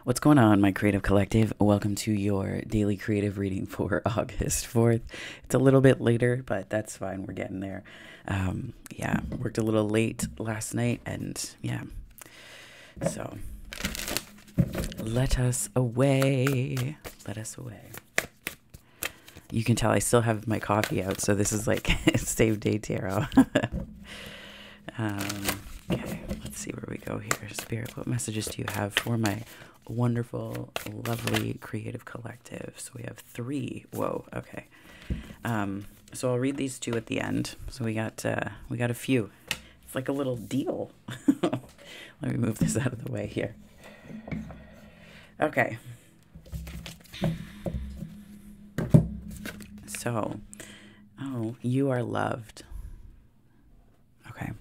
What's going on, my creative collective? Welcome to your daily creative reading for August 4th. It's a little bit later, but that's fine. We're getting there. Yeah, worked a little late last night, and yeah. So, let us away. Let us away. You can tell I still have my coffee out, so this is like save day tarot. Okay, let's see where we go here. Spirit, what messages do you have for my wonderful, lovely creative collective? So we have 3. Whoa, okay. So I'll read these 2 at the end. So we got a few. It's like a little deal. Let me move this out of the way here. Okay. So, oh, you are loved. Okay.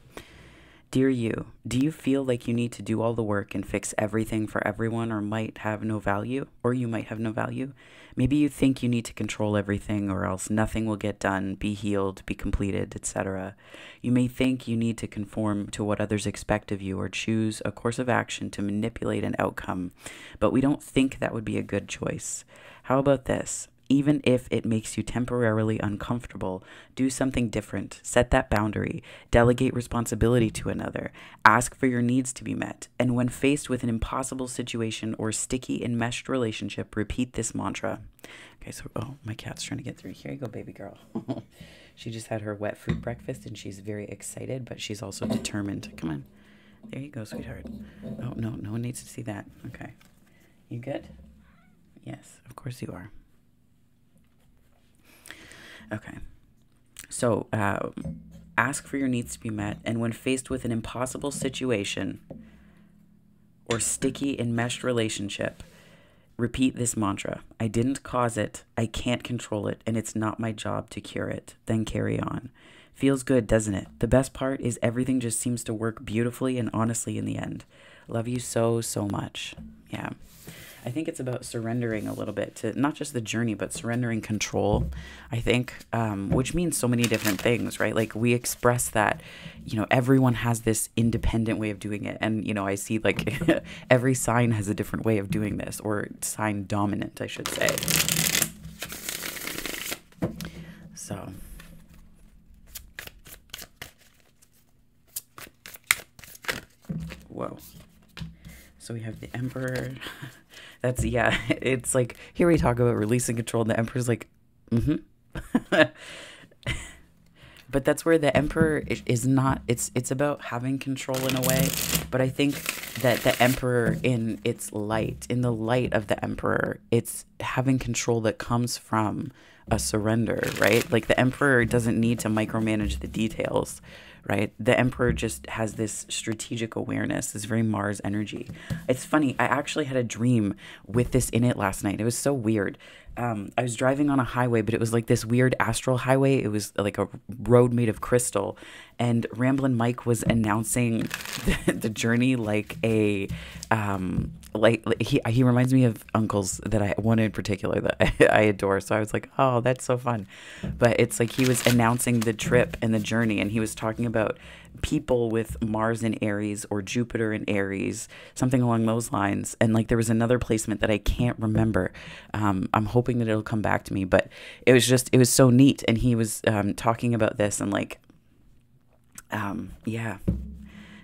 Dear you, do you feel like you need to do all the work and fix everything for everyone, or might have no value, or you might have no value? Maybe you think you need to control everything, or else nothing will get done, be healed, be completed, etc. You may think you need to conform to what others expect of you, or choose a course of action to manipulate an outcome, but we don't think that would be a good choice. How about this? Even if it makes you temporarily uncomfortable, do something different, set that boundary, delegate responsibility to another, ask for your needs to be met, and when faced with an impossible situation or sticky enmeshed relationship, repeat this mantra. Okay, so, oh, my cat's trying to get through. Here you go, baby girl. She just had her wet fruit breakfast, and she's very excited, but she's also determined. Come on. There you go, sweetheart. Oh, no, no one needs to see that. Okay. You good? Yes, of course you are. Okay, so ask for your needs to be met, and when faced with an impossible situation or sticky enmeshed relationship, repeat this mantra. I didn't cause it, I can't control it, and it's not my job to cure it. Then carry on. Feels good, doesn't it? The best part is everything just seems to work beautifully and honestly in the end. Love you so, so much. Yeah. I think it's about surrendering a little bit to not just the journey, but surrendering control, I think, which means so many different things, right? Like we express that, everyone has this independent way of doing it. And, I see like every sign has a different way of doing this, or sign dominant, I should say. So. Whoa. So we have the Emperor. That's, yeah, it's like, here we talk about releasing control, and the Emperor's like, But that's where the Emperor is not, it's about having control in a way, but I think that the Emperor in the light of the Emperor, it's having control that comes from a surrender, right? Like the Emperor doesn't need to micromanage the details, right? The Emperor just has this strategic awareness, this very Mars energy. It's funny, I actually had a dream with this in it last night. It was so weird. I was driving on a highway, but it was like this weird astral highway. It was like a road made of crystal, and Ramblin' Mike was announcing the journey like a he reminds me of uncles one in particular that I adore. So I was like, oh, that's so fun. But it's like he was announcing the trip and the journey, and he was talking about people with Mars in Aries or Jupiter in Aries, something along those lines. And like there was another placement that I can't remember. I'm hoping that it'll come back to me, but it was so neat. And he was talking about this, and like, yeah,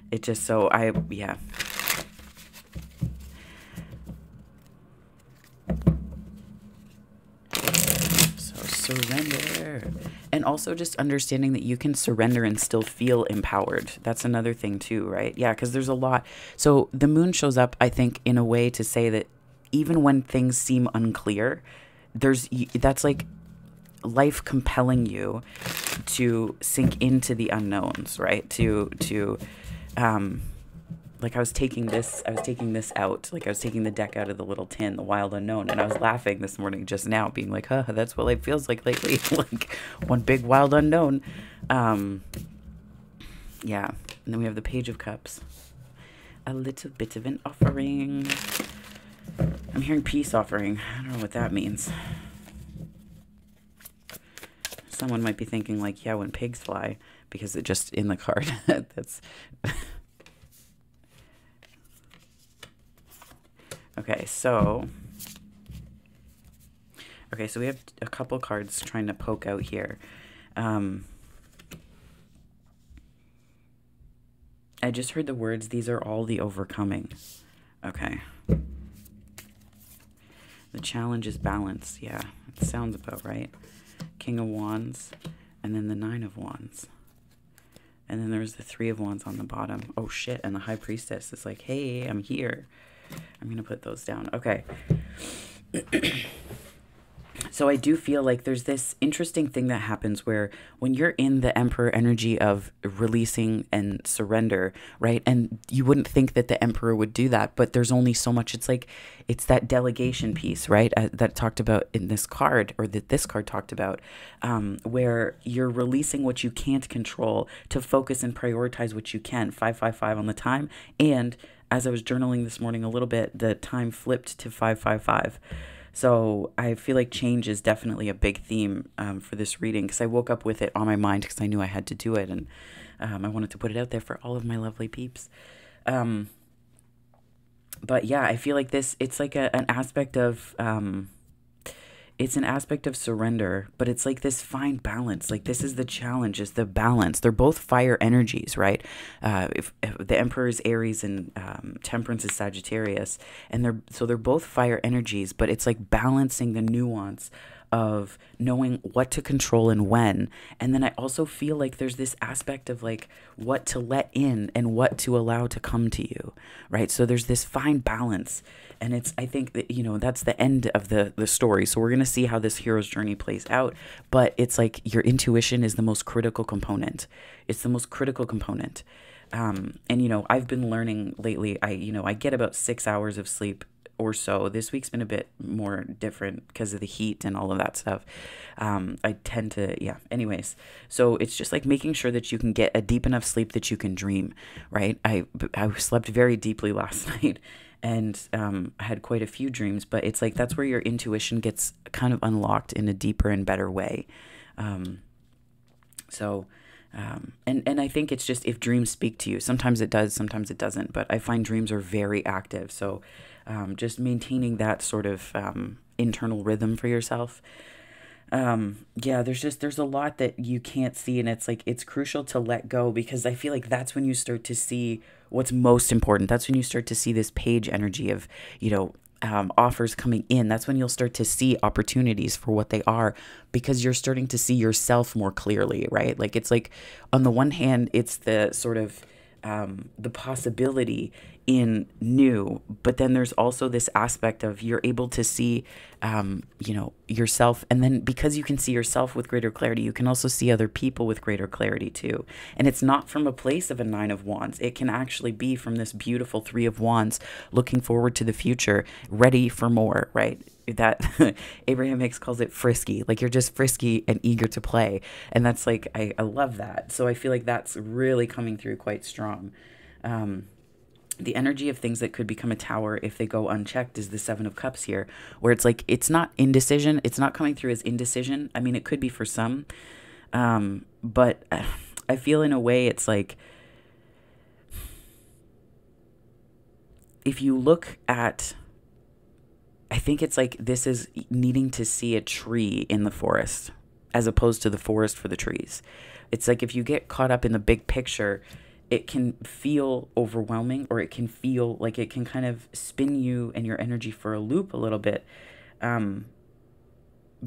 it just, so yeah. So surrender. And also just understanding that you can surrender and still feel empowered. That's another thing too, right? Yeah, because there's a lot. So the moon shows up, I think, in a way to say that even when things seem unclear, that's like life compelling you to sink into the unknowns, right? Like I was taking this out, like I was taking the deck out of the little tin, the wild unknown, and I was laughing this morning just now, being like, huh, that's what life feels like lately. Like one big wild unknown. Yeah. And then we have the Page of Cups. A little bit of an offering. I'm hearing peace offering. I don't know what that means. Someone might be thinking like, yeah, when pigs fly, because it just in the card. That's Okay, so we have a couple cards trying to poke out here. I just heard the words, these are all the overcoming. Okay. The challenge is balance. Yeah, it sounds about right. King of Wands, and then the Nine of Wands. And then there's the Three of Wands on the bottom. Oh, shit. And the High Priestess is like, hey, I'm here. I'm going to put those down. Okay. So I do feel like there's this interesting thing that happens where when you're in the Emperor energy of releasing and surrender, right? And you wouldn't think that the Emperor would do that, but there's only so much. It's like, it's that delegation piece, right? That talked about in this card, or that this card talked about, where you're releasing what you can't control to focus and prioritize what you can. 555 on the time. And as I was journaling this morning a little bit, the time flipped to 555. So I feel like change is definitely a big theme for this reading, because I woke up with it on my mind because I knew I had to do it, and I wanted to put it out there for all of my lovely peeps. But yeah, I feel like it's like an aspect of, it's an aspect of surrender, but it's like this fine balance. Like, this is the challenge, is the balance. They're both fire energies, right? If the Emperor is Aries and Temperance is Sagittarius, and they're both fire energies, but it's like balancing the nuance of knowing what to control and when. And then I also feel like there's this aspect of like what to let in and what to allow to come to you, right? So there's this fine balance. And I think that, that's the end of the story. So we're going to see how this hero's journey plays out. But it's like your intuition is the most critical component. It's the most critical component. And, I've been learning lately, I get about 6 hours of sleep or so. This week's been a bit more different because of the heat and all of that stuff. I tend to, anyways. So it's just like making sure that you can get a deep enough sleep that you can dream, right? I slept very deeply last night, and I had quite a few dreams, but it's like that's where your intuition gets kind of unlocked in a deeper and better way. And I think it's just, if dreams speak to you, sometimes it does, sometimes it doesn't, but I find dreams are very active. So just maintaining that sort of internal rhythm for yourself. There's a lot that you can't see, and it's like, it's crucial to let go, because I feel like that's when you start to see what's most important. That's when you start to see this page energy of, offers coming in. That's when you'll start to see opportunities for what they are, because you're starting to see yourself more clearly, right? Like, it's like, on the one hand, it's the sort of the possibility in new, but then there's also this aspect of you're able to see, yourself. And then because you can see yourself with greater clarity, you can also see other people with greater clarity too. And it's not from a place of a Nine of Wands. It can actually be from this beautiful Three of Wands, looking forward to the future, ready for more, right? That Abraham Hicks calls it frisky. Like, you're just frisky and eager to play. And that's like, I love that. So I feel like that's really coming through quite strong. The energy of things that could become a tower if they go unchecked is the Seven of Cups here, where it's like, it's not indecision. It's not coming through as indecision. I mean, it could be for some, but I feel in a way it's like, if you look at, I think it's like, this is needing to see a tree in the forest as opposed to the forest for the trees. It's like, if you get caught up in the big picture, it can feel overwhelming, or it can feel like it can kind of spin you and your energy for a loop a little bit.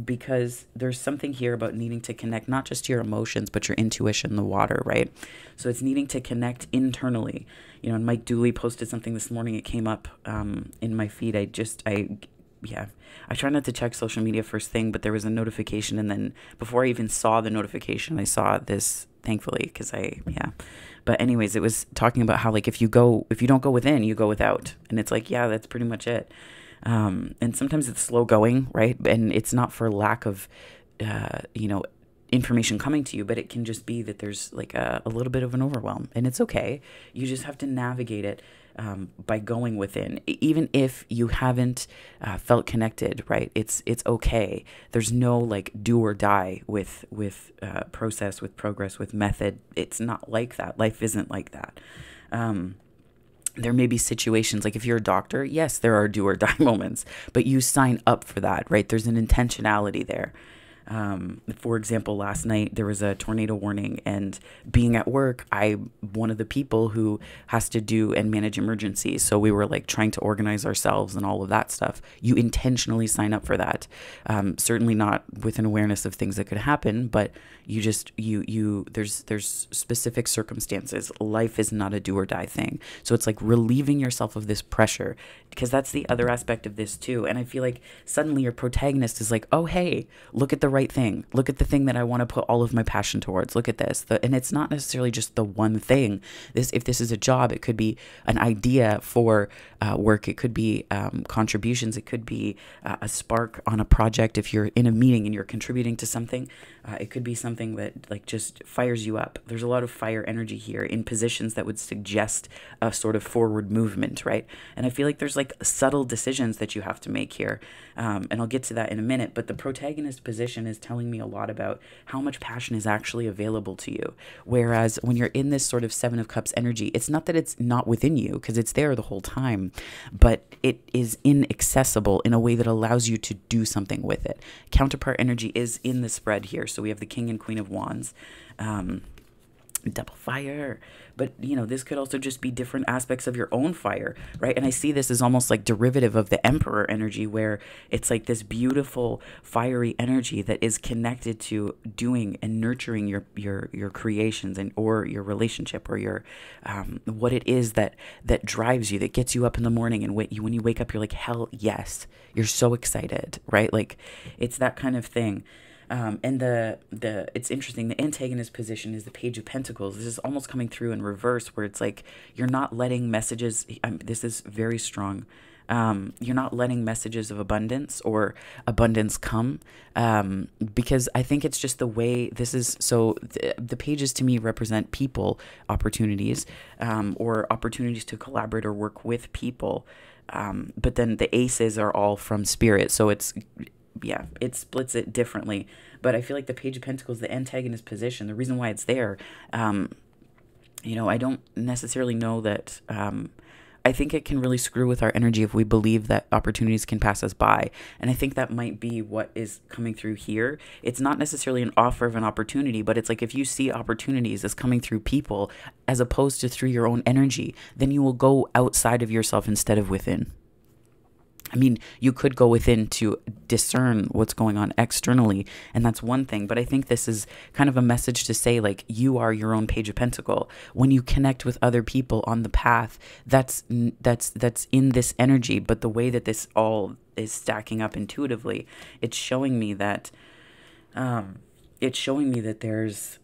Because there's something here about needing to connect, not just to your emotions, but your intuition, the water, right? So it's needing to connect internally. And Mike Dooley posted something this morning. It came up in my feed. I try not to check social media first thing, but there was a notification. And then before I even saw the notification, I saw this, thankfully, because But anyways, it was talking about how, like, if you don't go within, you go without. And it's like, that's pretty much it. And sometimes it's slow going, right? And it's not for lack of, information coming to you, but it can just be that there's like a little bit of an overwhelm, and it's okay. You just have to navigate it by going within, even if you haven't felt connected, right? It's okay. There's no like do or die with process, with progress, with method. It's not like that. Life isn't like that. There may be situations like if you're a doctor, yes, there are do or die moments, but you sign up for that, right? There's an intentionality there. For example, last night there was a tornado warning, and being at work, I'm one of the people who has to do and manage emergencies. So we were like trying to organize ourselves and all of that stuff. You intentionally sign up for that. Certainly not with an awareness of things that could happen, but you just, there's specific circumstances. Life is not a do or die thing. So it's like relieving yourself of this pressure, because that's the other aspect of this too. And I feel like suddenly your protagonist is like, oh, hey, look at the right thing. Look at the thing that I want to put all of my passion towards. Look at this. And it's not necessarily just the one thing. If this is a job, it could be an idea for work. It could be contributions. It could be a spark on a project. If you're in a meeting and you're contributing to something, it could be something that like just fires you up. There's a lot of fire energy here in positions that would suggest a sort of forward movement, right? And I feel like there's like subtle decisions that you have to make here. And I'll get to that in a minute, but the protagonist position is telling me a lot about how much passion is actually available to you. Whereas when you're in this sort of Seven of Cups energy, it's not that it's not within you, because it's there the whole time, but it is inaccessible in a way that allows you to do something with it. Counterpart energy is in the spread here. So we have the King and Queen of Wands. Double fire, but this could also just be different aspects of your own fire, right? And I see this as almost like derivative of the Emperor energy, where it's like this beautiful fiery energy that is connected to doing and nurturing your creations and or your relationship or your what it is that drives you, that gets you up in the morning, and when you wake up you're like, hell yes, you're so excited, right? Like it's that kind of thing. And it's interesting, the antagonist position is the Page of Pentacles. This is almost coming through in reverse, where it's like you're not letting messages, this is very strong, you're not letting messages of abundance or abundance come, because I think it's just the way this is. So the pages to me represent people opportunities, or opportunities to collaborate or work with people. But then the aces are all from spirit. So it splits it differently. But I feel like the Page of Pentacles, the antagonist position, the reason why it's there, I don't necessarily know that, I think it can really screw with our energy if we believe that opportunities can pass us by. And I think that might be what is coming through here. It's not necessarily an offer of an opportunity, but it's like if you see opportunities as coming through people as opposed to through your own energy, then you will go outside of yourself instead of within. I mean, you could go within to discern what's going on externally, and that's one thing. But I think this is kind of a message to say, like, you are your own Page of Pentacle. When you connect with other people on the path, that's in this energy. But the way that this all is stacking up intuitively, it's showing me that there's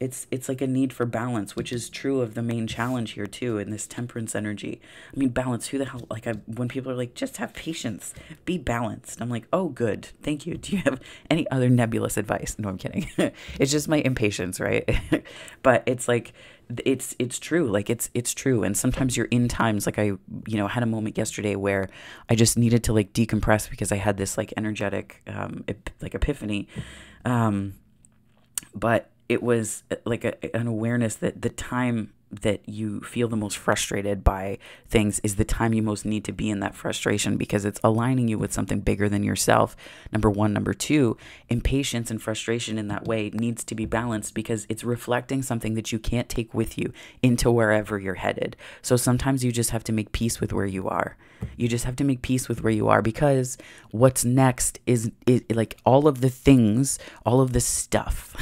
it's like a need for balance, which is true of the main challenge here too, in this Temperance energy. I mean, balance, who the hell, like when people are like, just have patience, be balanced. I'm like, oh, good. Thank you. Do you have any other nebulous advice? No, I'm kidding. It's just my impatience, right? But it's like, it's true. Like it's true. And sometimes you're in times like I had a moment yesterday where I just needed to like decompress because I had this like energetic, like epiphany. But it was like an awareness that the time that you feel the most frustrated by things is the time you most need to be in that frustration, because it's aligning you with something bigger than yourself. Number one. Number two, impatience and frustration in that way needs to be balanced because it's reflecting something that you can't take with you into wherever you're headed. So sometimes you just have to make peace with where you are. You just have to make peace with where you are, because what's next is like all of the things, all of the stuff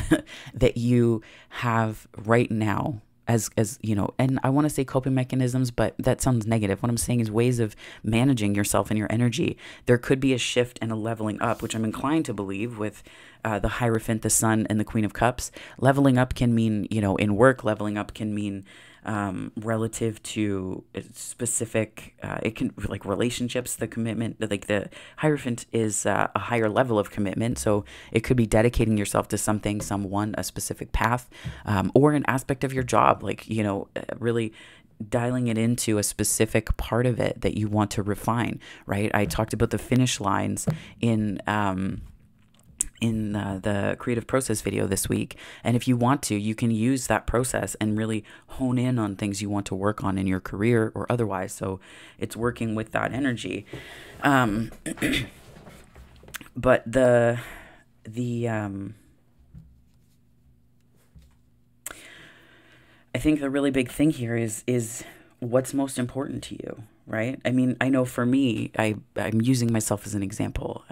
that you have right now, as and I want to say coping mechanisms, but that sounds negative. What I'm saying is ways of managing yourself and your energy. There could be a shift and a leveling up, which I'm inclined to believe with the Hierophant, the Sun, and the Queen of Cups. Leveling up can mean, in work, leveling up can mean relative to specific, it can like relationships, the commitment, like the Hierophant is a higher level of commitment. So it could be dedicating yourself to something, someone, a specific path, or an aspect of your job, like, really dialing it into a specific part of it that you want to refine, right? I talked about the finish lines in the creative process video this week. And if you want to, you can use that process and really hone in on things you want to work on in your career or otherwise. So it's working with that energy. But I think the really big thing here is what's most important to you, right? I mean, I know for me, I'm using myself as an example,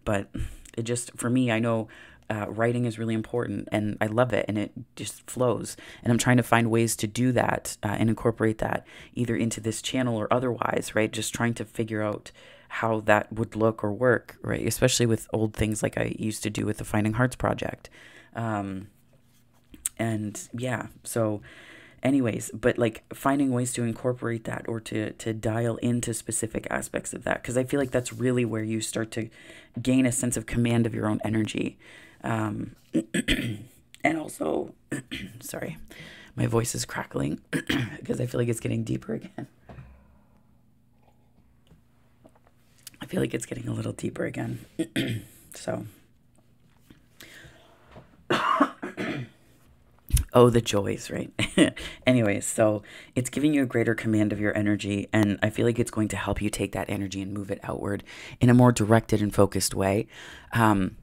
but it just, for me, I know writing is really important and I love it and it just flows. And I'm trying to find ways to do that and incorporate that either into this channel or otherwise, right? Just trying to figure out how that would look or work, right? Especially with old things like I used to do with the Finding Hearts project. And yeah, so anyways, but like finding ways to incorporate that or to dial into specific aspects of that, because I feel like that's really where you start to gain a sense of command of your own energy. And also, sorry, my voice is crackling because I feel like it's getting deeper again. I feel like it's getting a little deeper again. So. Oh, the joys, right? Anyways, so it's giving you a greater command of your energy, and I feel like it's going to help you take that energy and move it outward in a more directed and focused way. And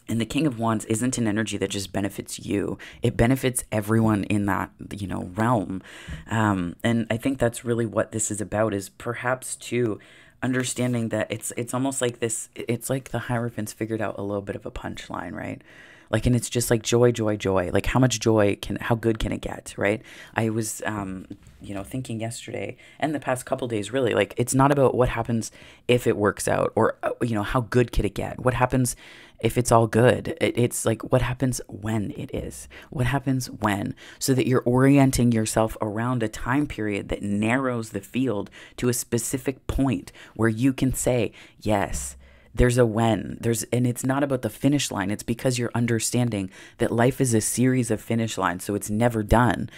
the King of Wands isn't an energy that just benefits you. It benefits everyone in that, realm. And I think that's really what this is about, is perhaps too understanding that it's almost like this, it's like the Hierophants figured out a little bit of a punchline, right? Like, and it's just like joy, joy, joy. Like, how much joy how good can it get, right? I was, thinking yesterday and the past couple days, really, like, it's not about what happens if it works out or, how good can it get? What happens if it's all good? It's like, what happens when it is? What happens when? So that you're orienting yourself around a time period that narrows the field to a specific point where you can say, yes, there's a when, and it's not about the finish line. It's because you're understanding that life is a series of finish lines. So it's never done.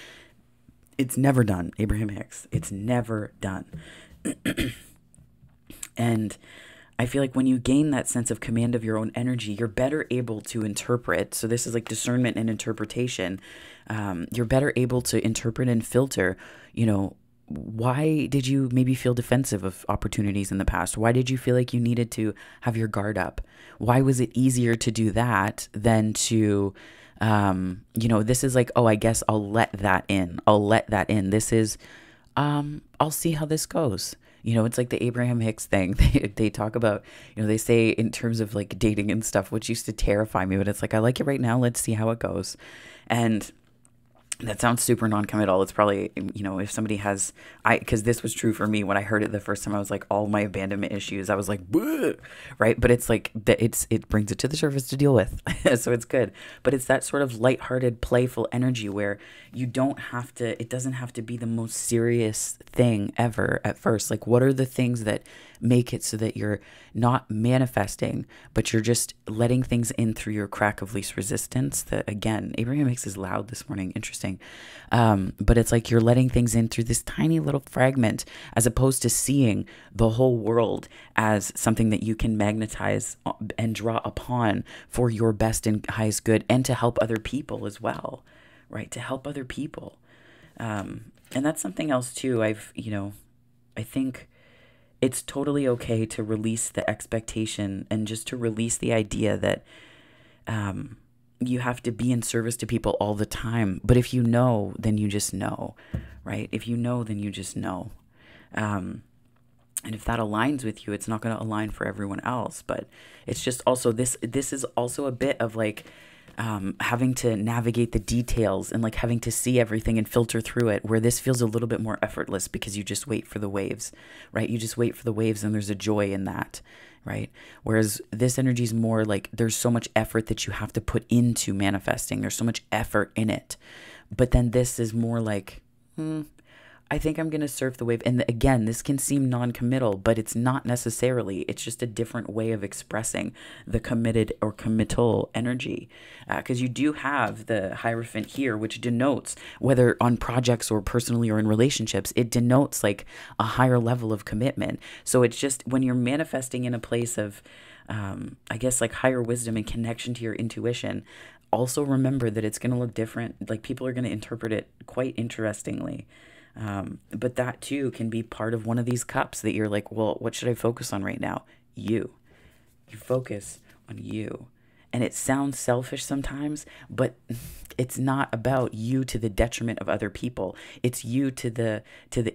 It's never done, Abraham Hicks. It's never done. And I feel like when you gain that sense of command of your own energy, you're better able to interpret. So this is like discernment and interpretation. You're better able to interpret and filter, why did you maybe feel defensive of opportunities in the past? Why did you feel like you needed to have your guard up? Why was it easier to do that than to, this is like, oh, I guess I'll let that in. I'll let that in. This is, I'll see how this goes. It's like the Abraham Hicks thing. They talk about, they say in terms of like dating and stuff, which used to terrify me, but it's like, I like it right now. Let's see how it goes. And that sounds super non-committal. It's probably, if somebody has, because this was true for me when I heard it the first time, I was like, all my abandonment issues, I was like, bleh, right? But it's like, it brings it to the surface to deal with. So it's good. But it's that sort of lighthearted, playful energy where you don't have to, it doesn't have to be the most serious thing ever at first. Like, what are the things that make it so that you're not manifesting, but you're just letting things in through your crack of least resistance? That, again, Abraham Hicks is loud this morning. Interesting. But it's like you're letting things in through this tiny little fragment, as opposed to seeing the whole world as something that you can magnetize and draw upon for your best and highest good, and to help other people as well, right? To help other people. And that's something else too. I think it's totally okay to release the expectation and just to release the idea that you have to be in service to people all the time. But if you know, then you just know, right? If you know, then you just know. And if that aligns with you, it's not going to align for everyone else. But it's just also this is also a bit of like having to navigate the details and like having to see everything and filter through it, where this feels a little bit more effortless because you just wait for the waves, right? You just wait for the waves and there's a joy in that, right? Whereas this energy is more like there's so much effort that you have to put into manifesting. There's so much effort in it. But then this is more like, I think I'm going to surf the wave. And again, this can seem non-committal, but it's not necessarily. It's just a different way of expressing the committed or committal energy. Because you do have the Hierophant here, which denotes, whether on projects or personally or in relationships, it denotes like a higher level of commitment. So it's just when you're manifesting in a place of, I guess, like higher wisdom and connection to your intuition, also remember that it's going to look different. Like people are going to interpret it quite interestingly. But that too can be part of one of these cups that you're like, well, what should I focus on right now? You. You focus on you. And it sounds selfish sometimes, but it's not about you to the detriment of other people. It's you to the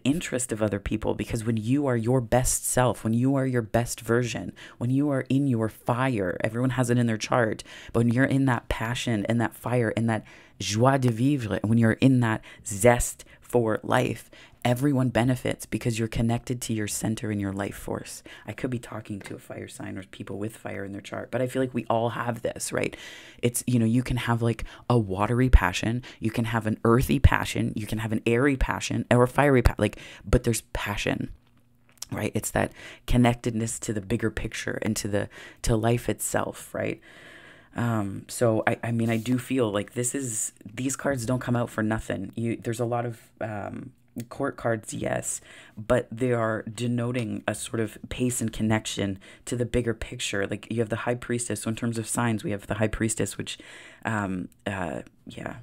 interest of other people, because when you are your best self, when you are your best version, when you are in your fire, everyone has it in their chart, but when you're in that passion and that fire and that joie de vivre, when you're in that zest for life, everyone benefits because you're connected to your center and your life force. I could be talking to a fire sign or people with fire in their chart, but I feel like we all have this, right? It's, you can have like a watery passion, you can have an earthy passion, you can have an airy passion or a fiery passion, but there's passion, right? It's that connectedness to the bigger picture and to life itself, right? So I mean, I do feel like these cards don't come out for nothing. There's a lot of, court cards, yes, but they are denoting a sort of pace and connection to the bigger picture. Like you have the High Priestess. So in terms of signs, we have the High Priestess, which, yeah,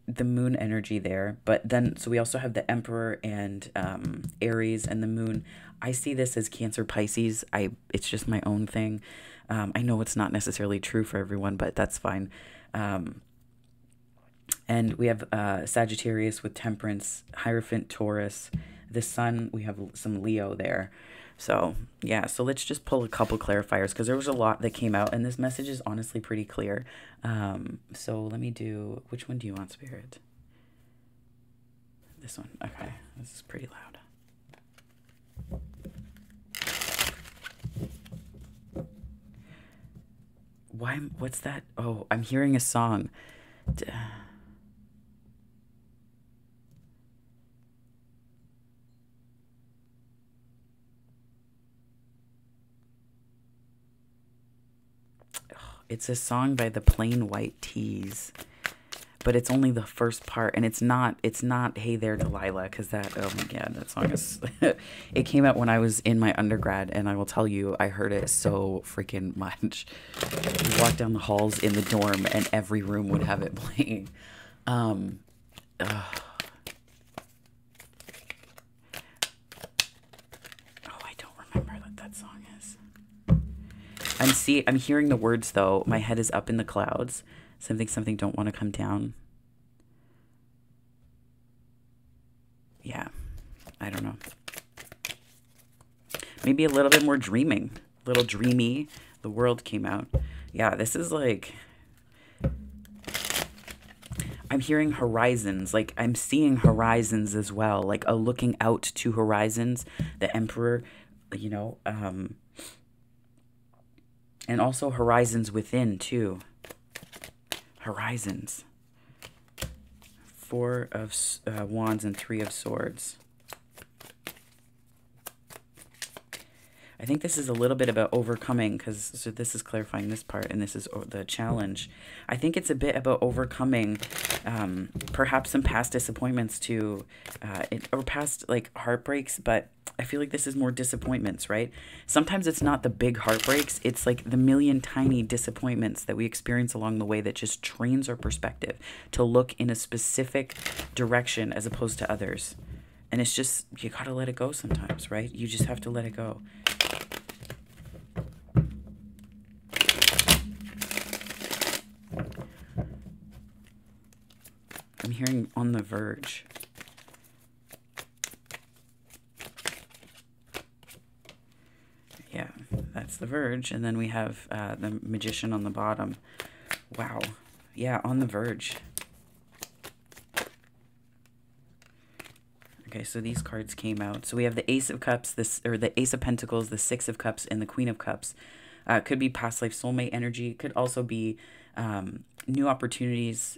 the moon energy there. But then, so we also have the Emperor and Aries and the moon. I see this as Cancer, Pisces. It's just my own thing. I know it's not necessarily true for everyone, but that's fine. And we have Sagittarius with Temperance, Hierophant, Taurus. The Sun, we have some Leo there. So, yeah, so let's just pull a couple clarifiers because there was a lot that came out, and this message is honestly pretty clear. So let me do, which one do you want, Spirit? This one. Okay, this is pretty loud. What's that? Oh, I'm hearing a song. It's a song by the Plain White Tees, but it's only the first part, and it's not Hey There Delilah, because that, oh my god, that song is it came out when I was in my undergrad, and I will tell you, I heard it so freaking much. We walked down the halls in the dorm and every room would have it playing. Oh, I don't remember what that song is. I'm hearing the words though. My head is up in the clouds. Something don't want to come down. Yeah, I don't know. Maybe a little bit more dreaming, a little dreamy. The World came out. Yeah, this is like, I'm hearing horizons, like I'm seeing horizons as well, like a looking out to horizons, the Emperor, and also horizons within too. Horizons. 4 of Wands and 3 of Swords. I think this is a little bit about overcoming, so this is clarifying this part, and this is the challenge. I think it's a bit about overcoming perhaps some past disappointments or past like heartbreaks, but I feel like this is more disappointments, right? Sometimes it's not the big heartbreaks, it's like the million tiny disappointments that we experience along the way that just trains our perspective to look in a specific direction as opposed to others. And it's just, you gotta let it go sometimes, right? You just have to let it go. I'm hearing on the verge. Yeah, that's the Verge. And then we have the Magician on the bottom. Wow. Yeah, on the verge. Okay, so these cards came out. So we have the Ace of Cups, the Ace of Pentacles, the Six of Cups, and the Queen of Cups. Could be past life soulmate energy. Could also be new opportunities.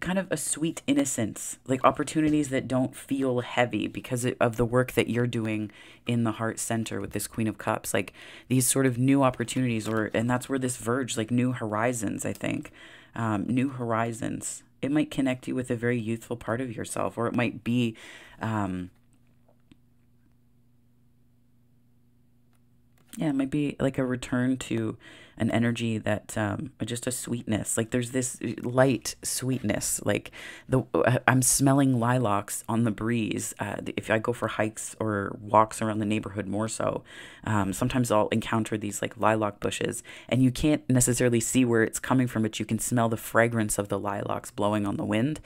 kind of a sweet innocence, like opportunities that don't feel heavy because of the work that you're doing in the heart center with this Queen of Cups, like these sort of new opportunities, and that's where this Verge, like new horizons, I think, new horizons. It might connect you with a very youthful part of yourself, or it might be, yeah, it might be like a return to an energy that, just a sweetness. Like there's this light sweetness. Like I'm smelling lilacs on the breeze. If I go for hikes or walks around the neighborhood, more so, sometimes I'll encounter these like lilac bushes, and you can't necessarily see where it's coming from, but you can smell the fragrance of the lilacs blowing on the wind.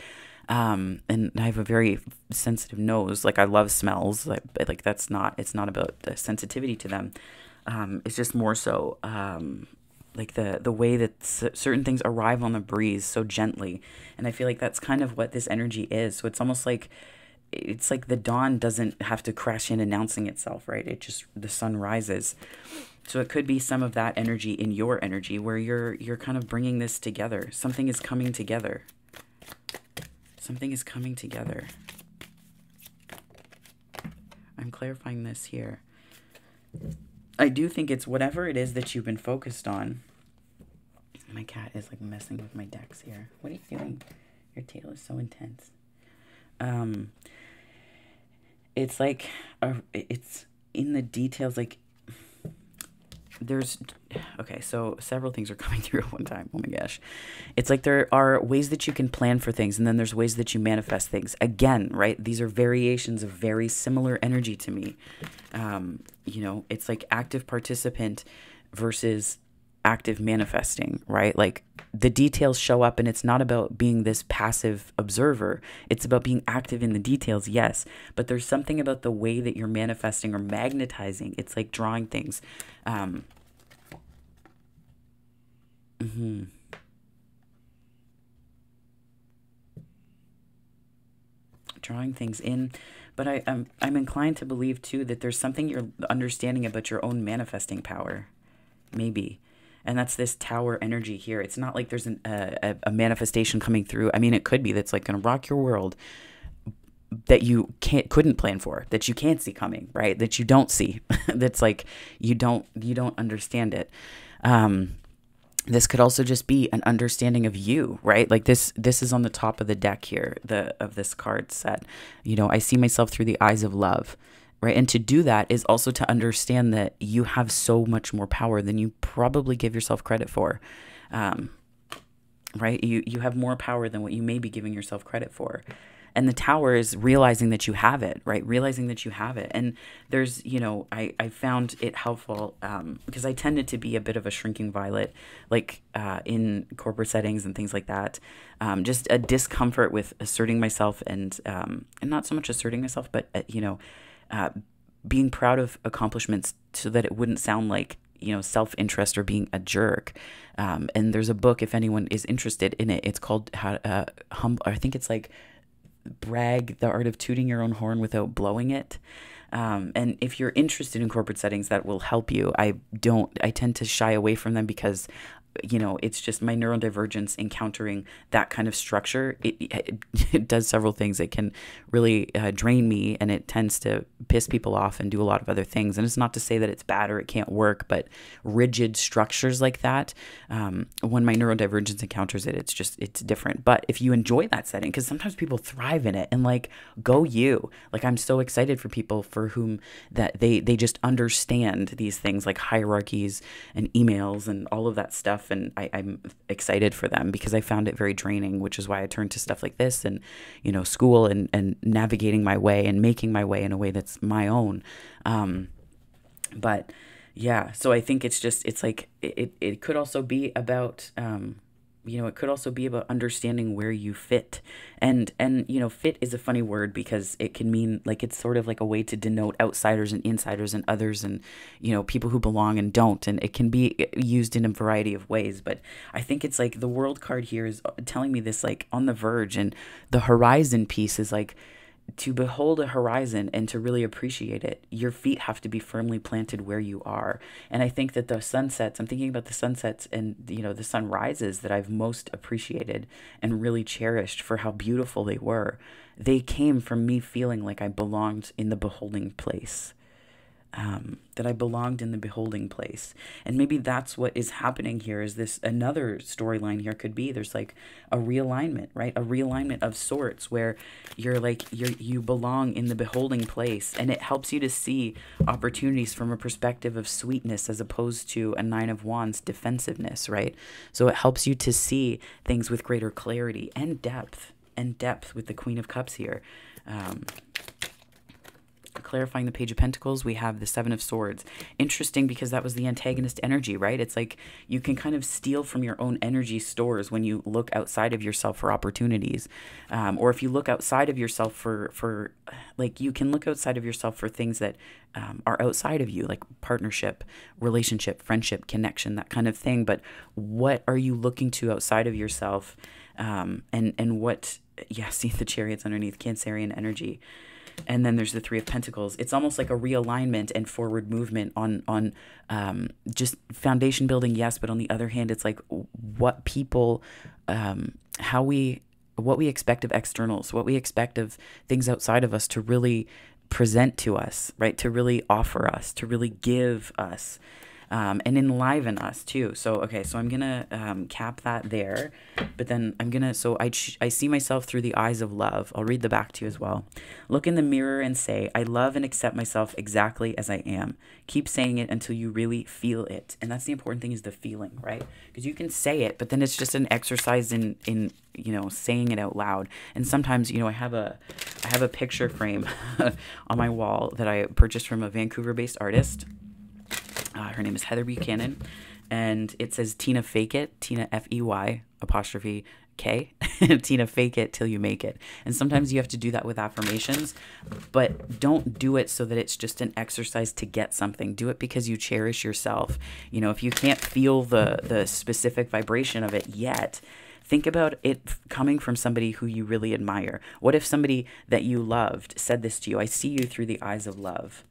And I have a very sensitive nose. Like I love smells. Like that's not. It's not about the sensitivity to them. It's just more so like the way that certain things arrive on the breeze so gently, and I feel like that's kind of what this energy is. So it's almost like the dawn doesn't have to crash in announcing itself, right? It just, the sun rises. So it could be some of that energy in your energy where you're kind of bringing this together. Something is coming together. Something is coming together. I'm clarifying this here. I do think it's whatever it is that you've been focused on. My cat is like messing with my decks here. What are you doing? Your tail is so intense. It's like, it's in the details, like okay, so several things are coming through at one time. Oh my gosh. It's like there are ways that you can plan for things, and then there's ways that you manifest things. Again, right? These are variations of very similar energy to me. It's like active participant versus active manifesting, right? Like the details show up, and it's not about being this passive observer. It's about being active in the details, yes. But there's something about the way that you're manifesting or magnetizing. It's like drawing things. Drawing things in. But I'm inclined to believe too that there's something you're understanding about your own manifesting power, maybe. And that's this tower energy here. It's not like there's a manifestation coming through. I mean, it could be that's like going to rock your world, that you couldn't plan for, that you can't see coming, right? That you don't see. That's like you don't understand it. This could also just be an understanding of you, right? Like this is on the top of the deck here, of this card set. I see myself through the eyes of love, right? And to do that is also to understand that you have so much more power than you probably give yourself credit for, right? You have more power than what you may be giving yourself credit for. And the tower is realizing that you have it, right? Realizing that you have it. And there's, I found it helpful because I tended to be a bit of a shrinking violet, like in corporate settings and things like that. Just a discomfort with asserting myself and not so much asserting myself, but, being proud of accomplishments so that it wouldn't sound like, self-interest or being a jerk. And there's a book, if anyone is interested in it, it's called I think it's like Brag, the Art of Tooting Your Own Horn Without Blowing It. And if you're interested in corporate settings, that will help you. I tend to shy away from them because it's just my neurodivergence encountering that kind of structure. It does several things. It can really drain me, and it tends to piss people off and do a lot of other things. And it's not to say that it's bad or it can't work, but rigid structures like that, when my neurodivergence encounters it, it's different. But if you enjoy that setting, because sometimes people thrive in it, and like, go you. Like, I'm so excited for people for whom that they just understand these things like hierarchies and emails and all of that stuff. And I'm excited for them because I found it very draining, which is why I turned to stuff like this and, school and navigating my way and making my way in a way that's my own. But yeah, so I think it's like, it could also be about, it could also be about understanding where you fit. And fit is a funny word because it can mean like, it's sort of like a way to denote outsiders and insiders and others and, people who belong and don't. And it can be used in a variety of ways. But I think it's like the world card here is telling me this, like on the verge, and the horizon piece is like, to behold a horizon and to really appreciate it, your feet have to be firmly planted where you are. And I think that the sunsets, I'm thinking about the sunsets and, the sunrises that I've most appreciated and really cherished for how beautiful they were. They came from me feeling like I belonged in the beholding place. That I belonged in the beholding place. And maybe that's what is happening here. Is this another storyline here could be there's like a realignment, right? A realignment of sorts where you belong in the beholding place, and it helps you to see opportunities from a perspective of sweetness as opposed to a Nine of Wands defensiveness, right? So it helps you to see things with greater clarity and depth with the Queen of Cups here. Clarifying the Page of Pentacles, we have the Seven of Swords. Interesting, because that was the antagonist energy, right? It's like you can kind of steal from your own energy stores when you look outside of yourself for opportunities. Or if you look outside of yourself for you can look outside of yourself for things that are outside of you, like partnership, relationship, friendship, connection, that kind of thing. But what are you looking to outside of yourself? And what, see the Chariots underneath, Cancerian energy. And then there's the Three of Pentacles. It's almost like a realignment and forward movement on just foundation building, yes, but on the other hand, it's like what people, what we expect of externals, what we expect of things outside of us to really present to us, right? To really offer us, to really give us. And enliven us too. So I'm gonna cap that there, but then I'm gonna, I see myself through the eyes of love. I'll read the back to you as well. Look in the mirror and say, I love and accept myself exactly as I am. Keep saying it until you really feel it. And that's the important thing, is the feeling, right? Because you can say it, but then it's just an exercise in saying it out loud. And sometimes, I have a picture frame on my wall that I purchased from a Vancouver-based artist. Her name is Heather Buchanan, and it says Tina Fake It, Tina Fey apostrophe K, Tina Fake It till you make it. And sometimes you have to do that with affirmations, but don't do it so that it's just an exercise to get something. Do it because you cherish yourself. If you can't feel the specific vibration of it yet, think about it coming from somebody who you really admire. What if somebody that you loved said this to you? I see you through the eyes of love.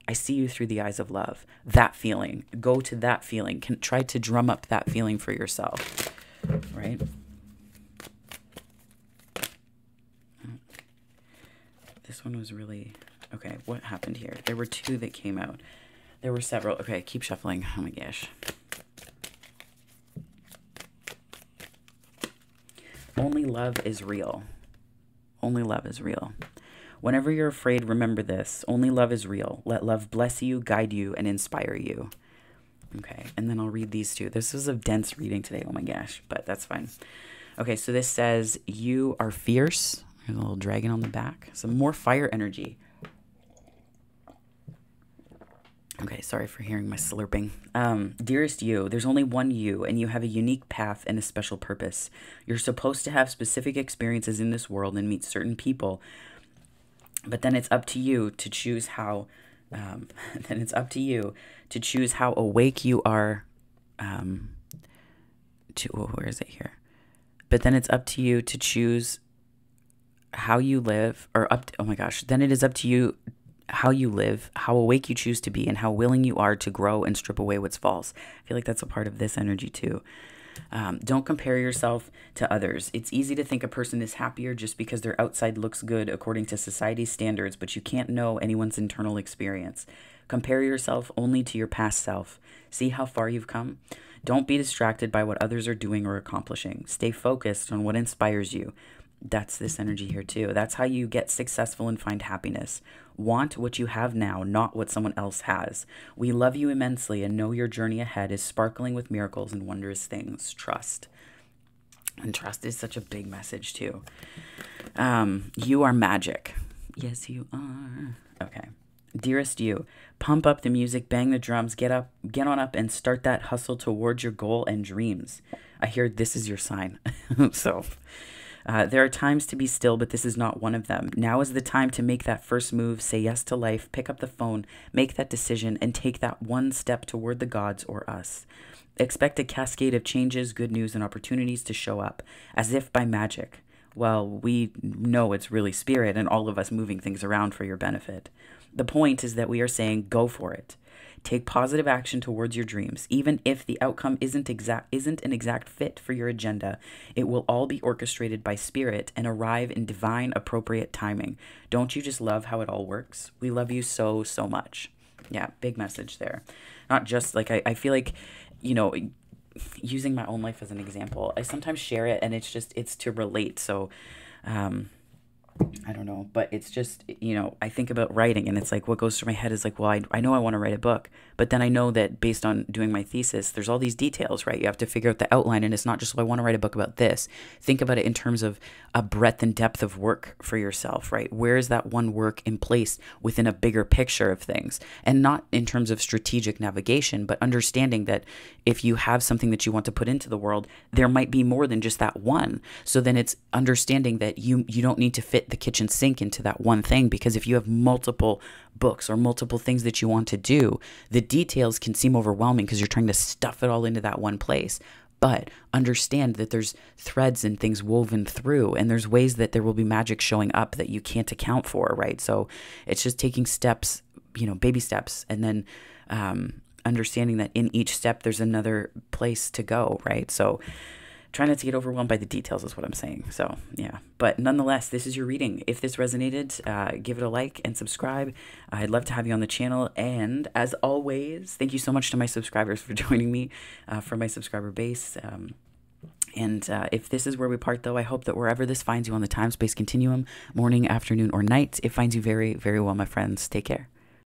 I see you through the eyes of love. That feeling. Go to that feeling. Try to drum up that feeling for yourself. Right? This one was really... Okay, what happened here? There were two that came out. There were several. Okay, keep shuffling. Oh my gosh. Only love is real. Only love is real. Whenever you're afraid, remember this. Only love is real. Let love bless you, guide you, and inspire you. Okay, and then I'll read these two. This is a dense reading today. Oh my gosh, but that's fine. Okay, so this says, you are fierce. There's a little dragon on the back. Some more fire energy. Okay, sorry for hearing my slurping. Dearest you, there's only one you, and you have a unique path and a special purpose. You're supposed to have specific experiences in this world and meet certain people, but then it's up to you to choose how. Awake you are. Where is it here? But then it's up to you to choose how you live, Then it is up to you how you live, how awake you choose to be, and how willing you are to grow and strip away what's false. I feel like that's a part of this energy too. Don't compare yourself to others. It's easy to think a person is happier just because their outside looks good according to society's standards, but you can't know anyone's internal experience. Compare yourself only to your past self. See how far you've come. Don't be distracted by what others are doing or accomplishing. Stay focused on what inspires you. That's this energy here too. That's how you get successful and find happiness. Want what you have now, not what someone else has. We love you immensely and know your journey ahead is sparkling with miracles and wondrous things. Trust. And trust is such a big message too. You are magic. Yes, you are. Okay. Dearest you, pump up the music, bang the drums, get on up and start that hustle towards your goal and dreams. I hear this is your sign. So... there are times to be still, but this is not one of them. Now is the time to make that first move, say yes to life, pick up the phone, make that decision, and take that one step toward the gods or us. Expect a cascade of changes, good news, and opportunities to show up, as if by magic. Well, we know it's really spirit and all of us moving things around for your benefit. The point is that we are saying go for it. Take positive action towards your dreams, even if the outcome isn't an exact fit for your agenda. It will all be orchestrated by spirit and arrive in divine appropriate timing. Don't you just love how it all works? We love you so, so much. Yeah, big message there. Not just like I feel like, you know, using my own life as an example, I sometimes share it and it's to relate. So I don't know, but it's just, you know, I think about writing and it's like what goes through my head is like, well, I know I want to write a book, but then I know that based on doing my thesis, there's all these details, right? You have to figure out the outline, and it's not just, well, I want to write a book about this. Think about it in terms of a breadth and depth of work for yourself, right? Where is that one work in place within a bigger picture of things? And not in terms of strategic navigation, but understanding that if you have something that you want to put into the world, there might be more than just that one. So then it's understanding that you don't need to fit the kitchen sink into that one thing, because if you have multiple books or multiple things that you want to do, the details can seem overwhelming because you're trying to stuff it all into that one place. But understand that there's threads and things woven through, and there's ways that there will be magic showing up that you can't account for, right? So it's just taking steps, you know, baby steps, and then understanding that in each step there's another place to go, right? So try not to get overwhelmed by the details is what I'm saying. So yeah, but nonetheless, this is your reading. If this resonated, give it a like and subscribe. I'd love to have you on the channel. And as always, thank you so much to my subscribers for joining me for my subscriber base. And if this is where we part, though, I hope that wherever this finds you on the time-space continuum, morning, afternoon, or night, it finds you very, very well, my friends. Take care.